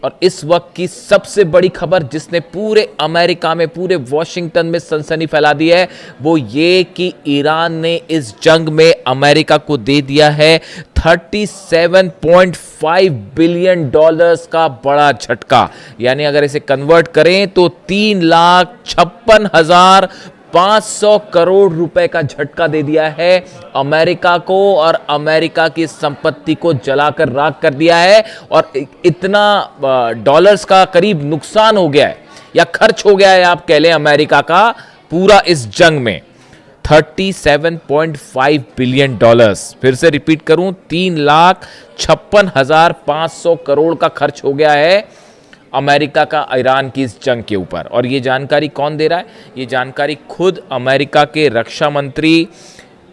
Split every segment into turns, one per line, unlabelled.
और इस वक्त की सबसे बड़ी खबर जिसने पूरे अमेरिका में, पूरे वॉशिंगटन में सनसनी फैला दी है, वो ये कि ईरान ने इस जंग में अमेरिका को दे दिया है 37.5 बिलियन डॉलर्स का बड़ा झटका। यानी अगर इसे कन्वर्ट करें तो 3,56,500 करोड़ रुपए का झटका दे दिया है अमेरिका को, और अमेरिका की संपत्ति को जलाकर राख कर दिया है। और इतना डॉलर्स का करीब नुकसान हो गया है या खर्च हो गया है, आप कह लें, अमेरिका का पूरा इस जंग में 37.5 बिलियन डॉलर्स। फिर से रिपीट करूं, 3,56,500 करोड़ का खर्च हो गया है अमेरिका का ईरान की इस जंग के ऊपर। और ये जानकारी कौन दे रहा है? ये जानकारी खुद अमेरिका के रक्षा मंत्री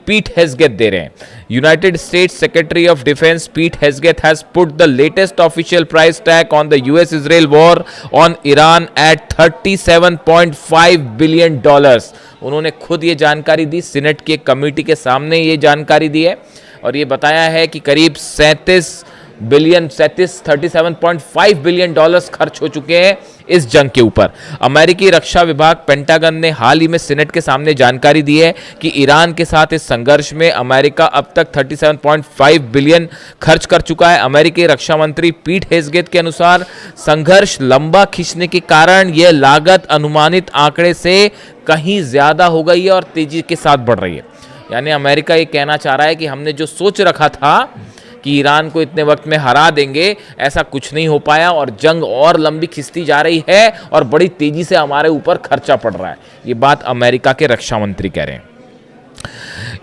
पीट हेग्सेथ दे रहे हैं। United States secretary of defense Pete Hegseth has put the latest official price tag on the US Israel war on Iran at 37.5 billion dollars. उन्होंने खुद ये जानकारी दी, सीनेट की एक कमेटी के सामने ये जानकारी दी है और ये बताया है कि करीब 37.5 बिलियन डॉलर्स खर्च हो चुके हैं इस जंग के ऊपर। अमेरिकी रक्षा विभाग पेंटागन ने हाल ही में सीनेट के सामने जानकारी दी है कि ईरान के साथ इस संघर्ष में अमेरिका अब तक 37.5 बिलियन खर्च कर चुका है। अमेरिकी रक्षा मंत्री पीट हेग्सेथ के अनुसार संघर्ष लंबा खींचने के कारण यह लागत अनुमानित आंकड़े से कहीं ज्यादा हो गई है और तेजी के साथ बढ़ रही है। यानी अमेरिका ये कहना चाह रहा है कि हमने जो सोच रखा था कि ईरान को इतने वक्त में हरा देंगे, ऐसा कुछ नहीं हो पाया और जंग और लंबी खिंचती जा रही है और बड़ी तेजी से हमारे ऊपर खर्चा पड़ रहा है। ये बात अमेरिका के रक्षा मंत्री कह रहे हैं।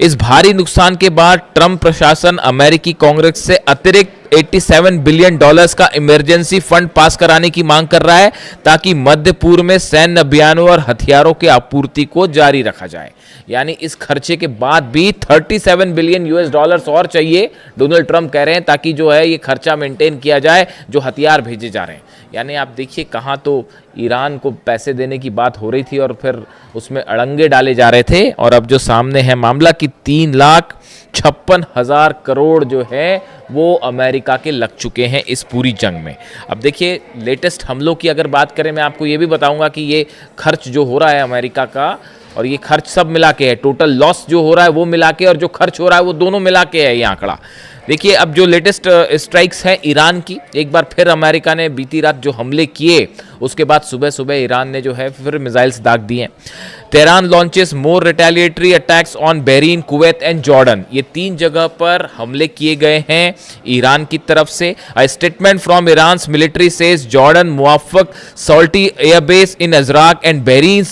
इस भारी नुकसान के बाद ट्रंप प्रशासन अमेरिकी कांग्रेस से अतिरिक्त 87 बिलियन डॉलर्स का इमरजेंसी फंड पास कराने की मांग कर रहा है ताकि मध्य पूर्व में सैन्य अभियानों और हथियारों की आपूर्ति को जारी रखा जाए। यानी इस खर्चे के बाद भी 37 बिलियन यूएस डॉलर्स और चाहिए, डोनाल्ड ट्रंप कह रहे हैं, ताकि जो है ये खर्चा मेंटेन किया जाए जो हथियार भेजे जा रहे हैं। यानी आप देखिए कहाँ तो ईरान को पैसे देने की बात हो रही थी और फिर उसमें अड़ंगे डाले जा रहे थे, और अब जो सामने है मामला कि 3,56,000 करोड़ जो है वो अमेरिका के लग चुके हैं इस पूरी जंग में। अब देखिए लेटेस्ट हमलों की अगर बात करें, मैं आपको ये भी बताऊंगा कि ये खर्च जो हो रहा है अमेरिका का, और ये खर्च सब मिला के है, टोटल लॉस जो हो रहा है वो मिला के और जो खर्च हो रहा है वो दोनों मिला के है ये आंकड़ा। देखिए अब जो लेटेस्ट स्ट्राइक्स हैं ईरान की, एक बार फिर अमेरिका ने बीती रात जो हमले किए उसके बाद सुबह सुबह ईरान ने जो है फिर मिसाइल्स दाग दिए। Tehran launches more retaliatory attacks on Bahrain, Kuwait and Jordan. ये 3 जगह पर हमले किए गए हैं ईरान की तरफ से। A statement from Iran's military says Jordan Muwaffaq Salti airbase in Azraq and Bahrain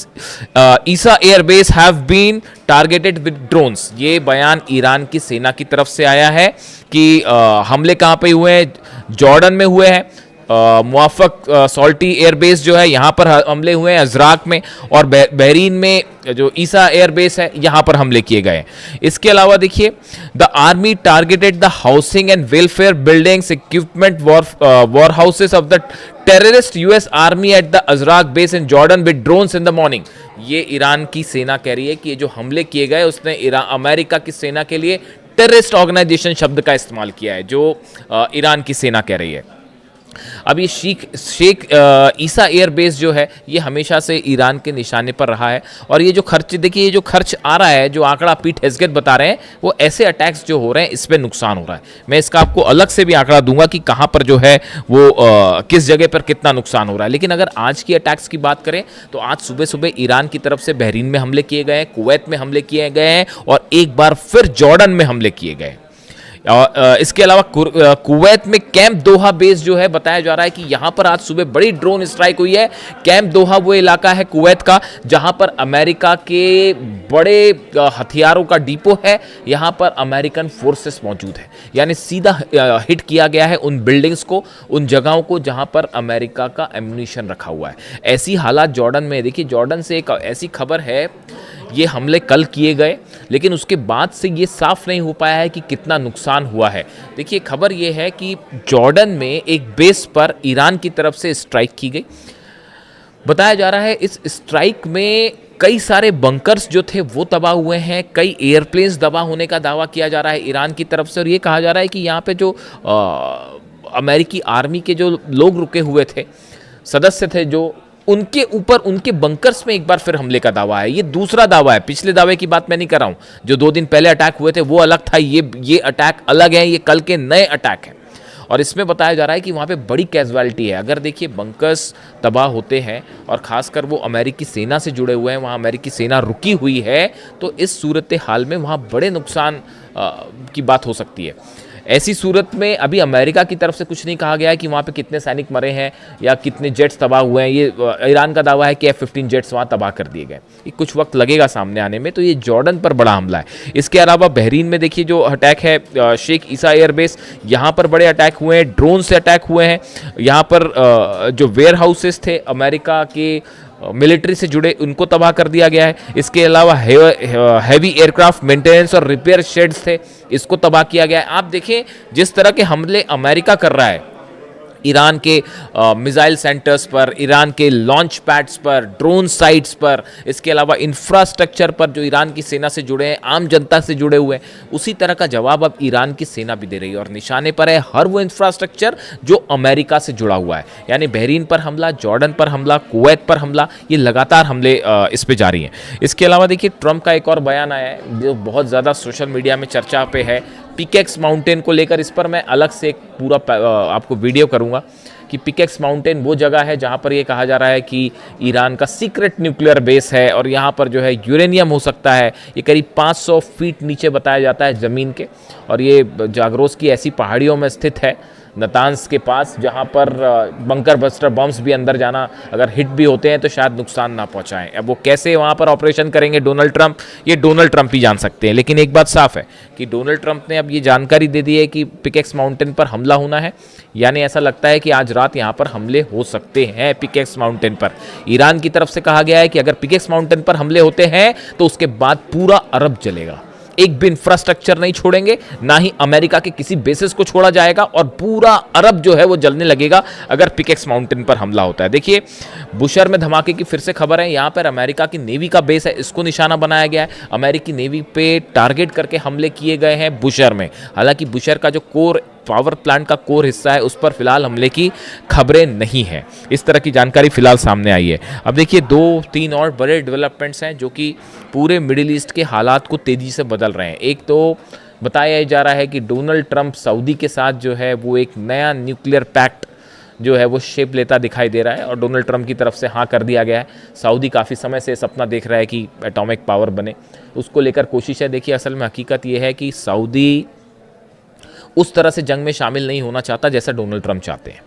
Isa airbase have been targeted with drones. ये बयान ईरान की सेना की तरफ से आया है कि हमले कहाँ पे हुए हैं, जॉर्डन में हुए हैं, मुआफक सॉल्टी एयरबेस जो है यहाँ पर हमले हुए हैं अजराक में, और बहरीन में जो ईसा एयरबेस है यहाँ पर हमले किए गए। इसके अलावा देखिए the army targeted the housing and welfare buildings equipment war houses of the terrorist US army at the Azraq base in Jordan with drones in the morning. ये ईरान की सेना कह रही है कि ये जो हमले किए गए उसने अमेरिका की सेना के लिए टेररिस्ट ऑर्गेनाइजेशन शब्द का इस्तेमाल किया है, जो ईरान की सेना कह रही है। अब ये शेख ईसा एयरबेस जो है ये हमेशा से ईरान के निशाने पर रहा है, और ये जो खर्च देखिए, ये जो खर्च आ रहा है, जो आंकड़ा पीट हेग्सेथ बता रहे हैं, वो ऐसे अटैक्स जो हो रहे हैं इस पे नुकसान हो रहा है। मैं इसका आपको अलग से भी आंकड़ा दूंगा कि कहां पर जो है वो किस जगह पर कितना नुकसान हो रहा है। लेकिन अगर आज की अटैक्स की बात करें तो आज सुबह सुबह ईरान की तरफ से बहरीन में हमले किए गए हैं, कुवैत में हमले किए गए हैं, और एक बार फिर जॉर्डन में हमले किए गए। इसके अलावा कुवैत में कैंप दोहा बेस जो है बताया जा रहा है कि यहां पर आज सुबह बड़ी ड्रोन स्ट्राइक हुई है। कैंप दोहा वो इलाका है कुवैत का जहां पर अमेरिका के बड़े हथियारों का डिपो है, यहां पर अमेरिकन फोर्सेस मौजूद है। यानी सीधा हिट किया गया है उन बिल्डिंग्स को, उन जगहों को जहां पर अमेरिका का एम्यूनिशन रखा हुआ है। ऐसी हालात जॉर्डन में। देखिए जॉर्डन से एक ऐसी खबर है, ये हमले कल किए गए लेकिन उसके बाद से ये साफ नहीं हो पाया है कि कितना नुकसान हुआ है। देखिए खबर ये है कि जॉर्डन में एक बेस पर ईरान की तरफ से स्ट्राइक की गई। बताया जा रहा है इस स्ट्राइक में कई सारे बंकर्स जो थे वो तबाह हुए हैं, कई एयरप्लेन्स तबाह होने का दावा किया जा रहा है ईरान की तरफ से, और ये कहा जा रहा है कि यहाँ पे जो अमेरिकी आर्मी के जो लोग रुके हुए थे, सदस्य थे, जो उनके ऊपर उनके बंकर्स में एक बार फिर हमले का दावा है। ये दूसरा दावा है, पिछले दावे की बात मैं नहीं कर रहा हूं। जो 2 दिन पहले अटैक हुए थे वो अलग था, ये अटैक अलग है, ये कल के नए अटैक हैं। और इसमें बताया जा रहा है कि वहाँ पे बड़ी कैजुअलिटी है। अगर देखिए बंकर्स तबाह होते हैं और ख़ासकर वो अमेरिकी सेना से जुड़े हुए हैं, वहाँ अमेरिकी सेना रुकी हुई है, तो इस सूरत हाल में वहाँ बड़े नुकसान की बात हो सकती है। ऐसी सूरत में अभी अमेरिका की तरफ से कुछ नहीं कहा गया है कि वहाँ पे कितने सैनिक मरे हैं या कितने जेट्स तबाह हुए हैं। ये ईरान का दावा है कि F-15 जेट्स वहाँ तबाह कर दिए गए। ये कुछ वक्त लगेगा सामने आने में। तो ये जॉर्डन पर बड़ा हमला है। इसके अलावा बहरीन में देखिए जो अटैक है, शेख ईसा एयरबेस, यहाँ पर बड़े अटैक हुए हैं, ड्रोन से अटैक हुए हैं। यहाँ पर जो वेयर हाउसेस थे अमेरिका के मिलिट्री से जुड़े, उनको तबाह कर दिया गया है। इसके अलावा हैवी एयरक्राफ्ट मेंटेनेंस और रिपेयर शेड्स थे, इसको तबाह किया गया है। आप देखें जिस तरह के हमले अमेरिका कर रहा है ईरान के मिसाइल सेंटर्स पर, ईरान के लॉन्च पैड्स पर, ड्रोन साइट्स पर, इसके अलावा इंफ्रास्ट्रक्चर पर जो ईरान की सेना से जुड़े हैं, आम जनता से जुड़े हुए हैं, उसी तरह का जवाब अब ईरान की सेना भी दे रही है। और निशाने पर है हर वो इंफ्रास्ट्रक्चर जो अमेरिका से जुड़ा हुआ है। यानी बहरीन पर हमला, जॉर्डन पर हमला, कुवैत पर हमला, ये लगातार हमले इस पे जारी हैं। इसके अलावा देखिए ट्रंप का एक और बयान आया है जो बहुत ज़्यादा सोशल मीडिया में चर्चा पे है, पिकेक्स माउंटेन को लेकर। इस पर मैं अलग से एक पूरा आपको वीडियो करूंगा कि पिकेक्स माउंटेन वो जगह है जहां पर ये कहा जा रहा है कि ईरान का सीक्रेट न्यूक्लियर बेस है और यहां पर जो है यूरेनियम हो सकता है। ये करीब 500 फीट नीचे बताया जाता है ज़मीन के, और ये जागरोस की ऐसी पहाड़ियों में स्थित है, नतान्स के पास, जहां पर बंकर बस्टर बम्स भी अंदर जाना, अगर हिट भी होते हैं तो शायद नुकसान ना पहुंचाएं। अब वो कैसे वहां पर ऑपरेशन करेंगे डोनाल्ड ट्रंप, ये डोनाल्ड ट्रंप ही जान सकते हैं। लेकिन एक बात साफ है कि डोनाल्ड ट्रंप ने अब ये जानकारी दे दी है कि पिकेक्स माउंटेन पर हमला होना है। यानी ऐसा लगता है कि आज रात यहां पर हमले हो सकते हैं पिकेक्स माउंटेन पर। ईरान की तरफ से कहा गया है कि अगर पिकेक्स माउंटेन पर हमले होते हैं तो उसके बाद पूरा अरब जलेगा। एक भी इंफ्रास्ट्रक्चर नहीं छोड़ेंगे, ना ही अमेरिका के किसी बेसिस को छोड़ा जाएगा, और पूरा अरब जो है वो जलने लगेगा अगर पिकेक्स माउंटेन पर हमला होता है। देखिए बुशर में धमाके की फिर से खबर है। यहाँ पर अमेरिका की नेवी का बेस है, इसको निशाना बनाया गया है। अमेरिकी नेवी पे टारगेट करके हमले किए गए हैं बुशर में। हालांकि बुशर का जो कोर पावर प्लांट का कोर हिस्सा है उस पर फिलहाल हमले की खबरें नहीं है। इस तरह की जानकारी फिलहाल सामने आई है। अब देखिए 2-3 और बड़े डेवलपमेंट्स हैं जो कि पूरे मिडिल ईस्ट के हालात को तेज़ी से बदल रहे हैं। एक तो बताया जा रहा है कि डोनाल्ड ट्रंप सऊदी के साथ जो है वो एक नया न्यूक्लियर पैक्ट जो है वो शेप लेता दिखाई दे रहा है, और डोनाल्ड ट्रंप की तरफ से हाँ कर दिया गया है। सऊदी काफ़ी समय से सपना देख रहा है कि एटॉमिक पावर बने, उसको लेकर कोशिश है। देखिए असल में हकीकत ये है कि सऊदी उस तरह से जंग में शामिल नहीं होना चाहता जैसा डोनाल्ड ट्रंप चाहते हैं,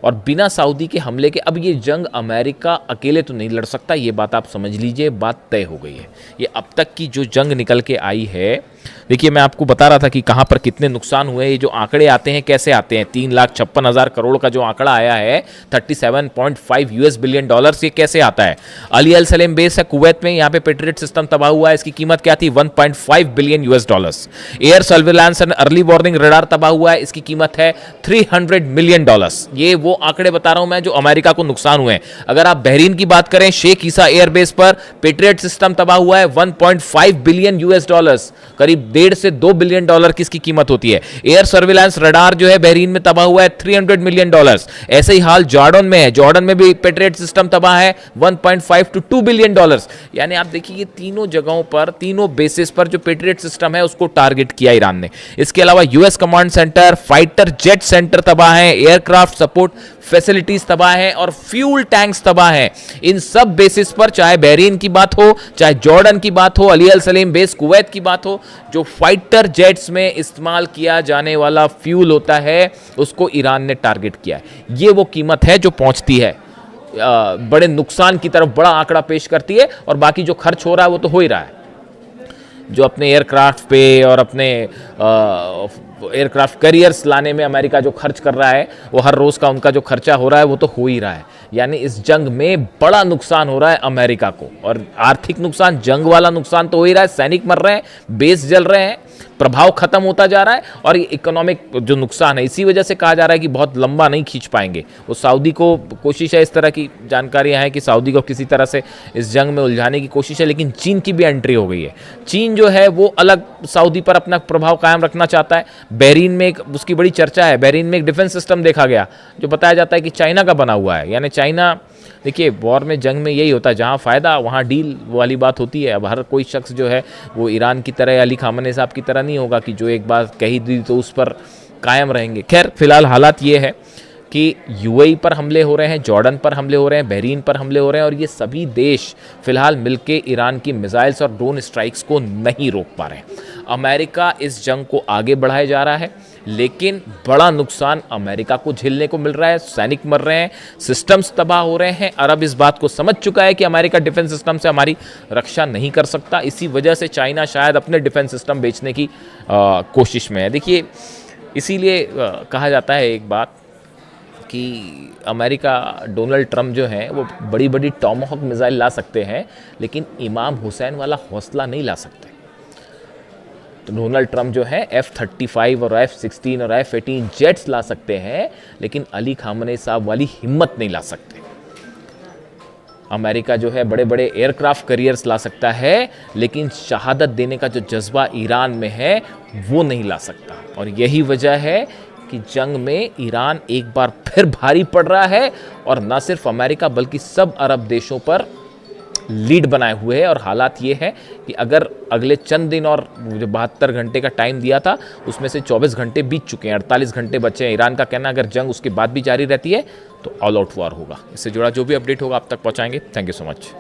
और बिना सऊदी के हमले के अब ये जंग अमेरिका अकेले तो नहीं लड़ सकता। ये बात आप समझ लीजिए, बात तय हो गई है। ये अब तक की जो जंग निकल के आई है, देखिए मैं आपको बता रहा था कि कहाँ पर कितने नुकसान हुए। ये जो आंकड़े आते हैं कैसे आते हैं, 3,56,000 करोड़ का जो आंकड़ा आया है, 37.5 US बिलियन डॉलर्स, ये कैसे आता है। अली अल सलेम बेस है कुवैत में, यहाँ पे पेट्रियट सिस्टम तबाह हुआ है, इसकी कीमत क्या थी, 1.5 billion US dollars. Air surveillance and early warning radar तबाह हुआ है, इसकी कीमत है 300 मिलियन डॉलर्स। ये वो आंकड़े बता रहा हूं मैं जो अमेरिका को नुकसान हुए हैं। अगर आप बहरीन की बात करें, शेख ईसा एयरबेस पर पेट्रियट सिस्टम तबाह हुआ है, 1.5 बिलियन US डॉलर्स, करीब 1.5 से 2 बिलियन डॉलर की इसकी कीमत होती है। एयर सर्विलांस रडार जो है बहरीन में तबाह हुआ है, 300 मिलियन डॉलर्स। ऐसे ही हाल जॉर्डन में है, जॉर्डन में भी पेट्रियट सिस्टम तबाह है, 1.5 to 2 बिलियन डॉलर्स। यानी आप देखिए ये तीनों जगहों पर, तीनों बेसिस पर जो पेट्रियट सिस्टम है उसको टारगेट किया ईरान ने। इसके अलावा US command centre, fighter jet centre तबाह है, एयरक्राफ्ट सपोर्ट फैसिलिटीज तबाह है, और फ्यूल टैंक्स तबाह है। इन सब बेसिस पर, चाहे बहरीन की बात हो, चाहे जॉर्डन की बात हो, अली अल सलेम बेस कुवैत की बात हो, जो फाइटर जेट्स में इस्तेमाल किया जाने वाला फ्यूल होता है उसको ईरान ने टारगेट किया है। ये वो कीमत है जो पहुंचती है बड़े नुकसान की तरफ, बड़ा आंकड़ा पेश करती है। और बाकी जो खर्च हो रहा है वो तो हो ही रहा है। जो अपने एयरक्राफ्ट पे और अपने एयरक्राफ्ट कैरियर्स लाने में अमेरिका जो खर्च कर रहा है, वो हर रोज़ का उनका जो खर्चा हो रहा है वो तो हो ही रहा है। यानी इस जंग में बड़ा नुकसान हो रहा है अमेरिका को। और आर्थिक नुकसान, जंग वाला नुकसान तो हो ही रहा है, सैनिक मर रहे हैं, बेस जल रहे हैं, प्रभाव खत्म होता जा रहा है, और इकोनॉमिक जो नुकसान है इसी वजह से कहा जा रहा है कि बहुत लंबा नहीं खींच पाएंगे। वो सऊदी को कोशिश है, इस तरह की जानकारियां हैं कि सऊदी को किसी तरह से इस जंग में उलझाने की कोशिश है, लेकिन चीन की भी एंट्री हो गई है। चीन जो है वो अलग सऊदी पर अपना प्रभाव कायम रखना चाहता है। बहरीन में एक उसकी बड़ी चर्चा है, बहरीन में एक डिफेंस सिस्टम देखा गया जो बताया जाता है कि चाइना का बना हुआ है। यानी चाइना, देखिए वॉर में, जंग में यही होता है, जहाँ फ़ायदा वहाँ डील वाली बात होती है। अब हर कोई शख्स जो है वो ईरान की तरह, अली खामने साहब की तरह नहीं होगा कि जो एक बात कही दी तो उस पर कायम रहेंगे। खैर फिलहाल हालात ये है कि यूएई पर हमले हो रहे हैं, जॉर्डन पर हमले हो रहे हैं, बहरीन पर हमले हो रहे हैं, और ये सभी देश फिलहाल मिलके ईरान की मिसाइल्स और ड्रोन स्ट्राइक्स को नहीं रोक पा रहे हैं। अमेरिका इस जंग को आगे बढ़ाए जा रहा है, लेकिन बड़ा नुकसान अमेरिका को झेलने को मिल रहा है। सैनिक मर रहे हैं, सिस्टम्स तबाह हो रहे हैं। अरब इस बात को समझ चुका है कि अमेरिका डिफेंस सिस्टम से हमारी रक्षा नहीं कर सकता। इसी वजह से चाइना शायद अपने डिफेंस सिस्टम बेचने की कोशिश में है। देखिए इसीलिए कहा जाता है एक बात कि अमेरिका, डोनाल्ड ट्रंप जो हैं वो बड़ी बड़ी टॉमहॉक मिसाइल ला सकते हैं, लेकिन इमाम हुसैन वाला हौसला नहीं ला सकते। तो डोनाल्ड ट्रंप जो है F-35 और F-16 और F-18 जेट्स ला सकते हैं, लेकिन अली खामने साहब वाली हिम्मत नहीं ला सकते। अमेरिका जो है बड़े बड़े एयरक्राफ्ट कैरियर्स ला सकता है, लेकिन शहादत देने का जो जज्बा ईरान में है वो नहीं ला सकता। और यही वजह है कि जंग में ईरान एक बार फिर भारी पड़ रहा है, और न सिर्फ अमेरिका बल्कि सब अरब देशों पर लीड बनाए हुए है। और हालात ये है कि अगर अगले चंद दिन, और जो 72 घंटे का टाइम दिया था उसमें से 24 घंटे बीत चुके हैं, 48 घंटे बचे हैं। ईरान का कहना अगर जंग उसके बाद भी जारी रहती है तो ऑल आउट वॉर होगा। इससे जुड़ा जो भी अपडेट होगा आप तक पहुंचाएंगे। Thank you so much.